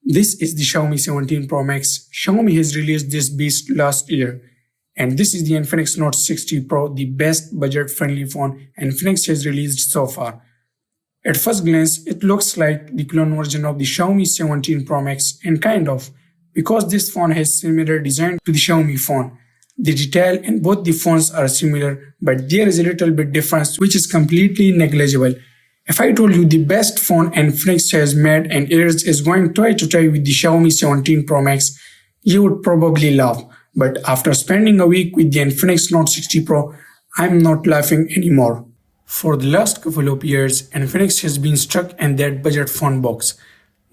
This is the Xiaomi 17 Pro Max. Xiaomi has released this beast last year. And this is the Infinix Note 60 Pro, the best budget-friendly phone Infinix has released so far. At first glance, it looks like the clone version of the Xiaomi 17 Pro Max, and kind of, because this phone has similar design to the Xiaomi phone. The detail in both the phones are similar, but there is a little bit difference which is completely negligible. If I told you the best phone Infinix has made in years is going toe to toe with the Xiaomi 17 Pro Max, you would probably laugh. But after spending a week with the Infinix Note 60 Pro, I'm not laughing anymore. For the last couple of years, Infinix has been stuck in that budget phone box.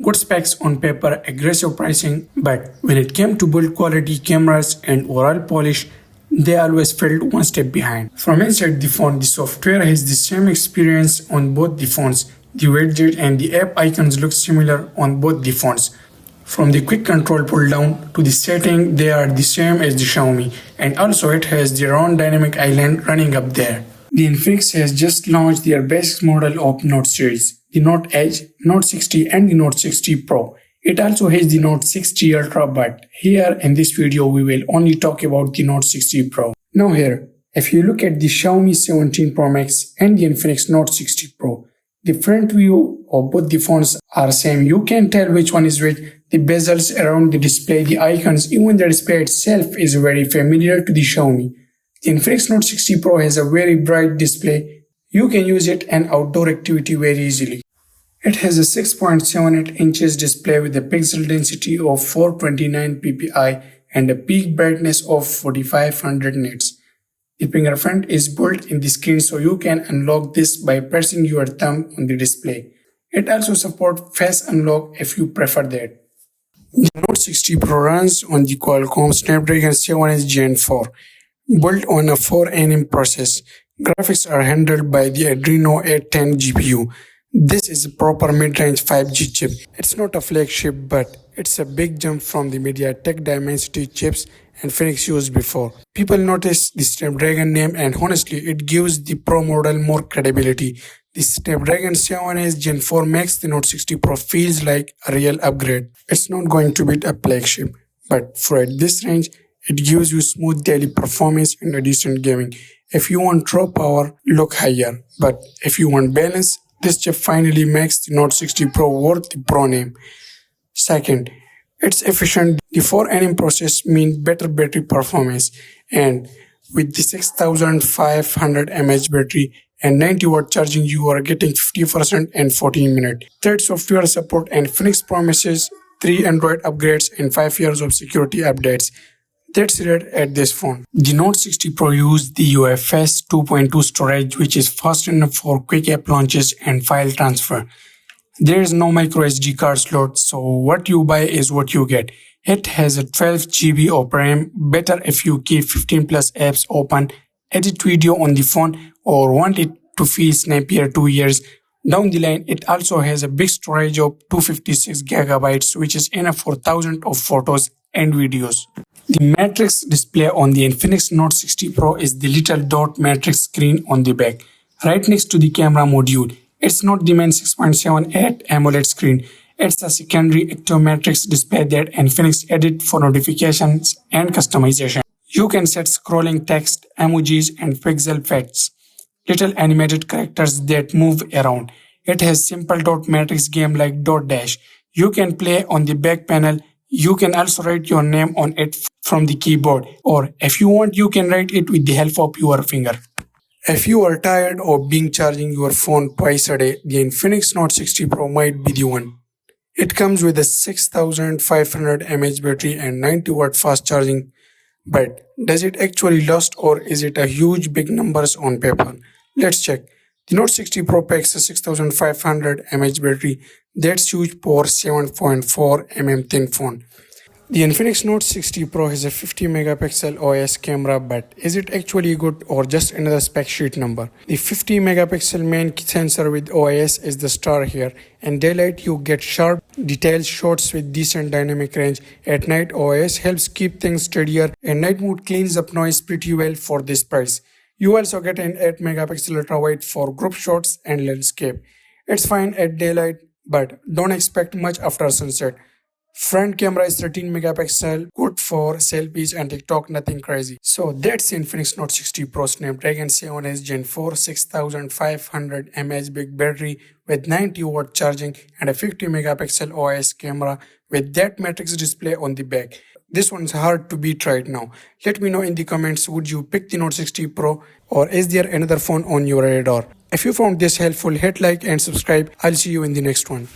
Good specs on paper, aggressive pricing, but when it came to build quality cameras and overall polish, they always felt one step behind. From inside the phone, the software has the same experience on both the phones. The widget and the app icons look similar on both the phones. From the quick control pull down to the setting, they are the same as the Xiaomi, and also it has their own dynamic island running up there. The Infinix has just launched their basic model of Note series, the Note Edge, Note 60 and the Note 60 Pro. It also has the Note 60 Ultra, but here in this video we will only talk about the Note 60 Pro. Now here, if you look at the Xiaomi 17 Pro Max and the Infinix Note 60 Pro, the front view of both the phones are same. You can tell which one is which. The bezels around the display, the icons, even the display itself is very familiar to the Xiaomi. The Infinix Note 60 Pro has a very bright display. You can use it in outdoor activity very easily. It has a 6.78 inches display with a pixel density of 429 ppi and a peak brightness of 4500 nits. The fingerprint is built in the screen, so you can unlock this by pressing your thumb on the display. It also supports face unlock if you prefer that. The Note 60 Pro runs on the Qualcomm Snapdragon 7 Gen 4, built on a 4nm process. Graphics are handled by the Adreno 810 GPU. This is a proper mid-range 5G chip. It's not a flagship, but it's a big jump from the MediaTek Dimensity chips Infinix used before. People notice the Snapdragon name, and honestly, it gives the Pro model more credibility. The Snapdragon 7 Gen 4 makes the Note 60 Pro feels like a real upgrade. It's not going to beat a flagship, but for at this range, it gives you smooth daily performance and a decent gaming. If you want raw power, look higher. But if you want balance, this chip finally makes the Note 60 Pro worth the Pro name. Second, it's efficient. The 4nm process means better battery performance, and with the 6500 mAh battery and 90-watt charging, you are getting 50% in 14 minutes. Third, software support and Infinix promises 3 Android upgrades and 5 years of security updates. That's it at this phone. The Note 60 Pro used the UFS 2.2 storage, which is fast enough for quick app launches and file transfer. There is no micro SD card slot, so what you buy is what you get. It has a 12 GB of RAM, better if you keep 15 plus apps open, edit video on the phone, or want it to feel snappier 2 years down the line. It also has a big storage of 256 GB, which is enough for thousands of photos and videos. The matrix display on the Infinix Note 60 Pro is the little dot matrix screen on the back, right next to the camera module. It's not the main 6.78 AMOLED screen. It's a secondary active matrix display that Infinix edit for notifications and customization. You can set scrolling text, emojis, and pixel effects, little animated characters that move around. It has simple dot matrix game like Dot Dash. You can play on the back panel. You can also write your name on it from the keyboard, or if you want, you can write it with the help of your finger. If you are tired of charging your phone twice a day, the Infinix Note 60 Pro might be the one. It comes with a 6500 mAh battery and 90-watt fast charging. But does it actually last, or is it a huge big numbers on paper? Let's check. The Note 60 Pro packs a 6500 mAh battery. That's huge for 7.4 mm thin phone. The Infinix Note 60 Pro has a 50 megapixel OIS camera, but is it actually good or just another spec sheet number? The 50 megapixel main sensor with OIS is the star here. In daylight, you get sharp, detailed shots with decent dynamic range. At night, OIS helps keep things steadier, and night mode cleans up noise pretty well for this price. You also get an 8 megapixel ultra wide for group shots and landscape. It's fine at daylight, but don't expect much after sunset. Front camera is 13 megapixel, good for selfies and TikTok, nothing crazy. So that's Infinix Note 60 Pro Snapdragon 7 Gen 4 6500 mAh big battery with 90-watt charging and a 50 megapixel OIS camera with that matrix display on the back. This one's hard to beat right now. Let me know in the comments, would you pick the Note 60 Pro or is there another phone on your radar? If you found this helpful, hit like and subscribe. I'll see you in the next one.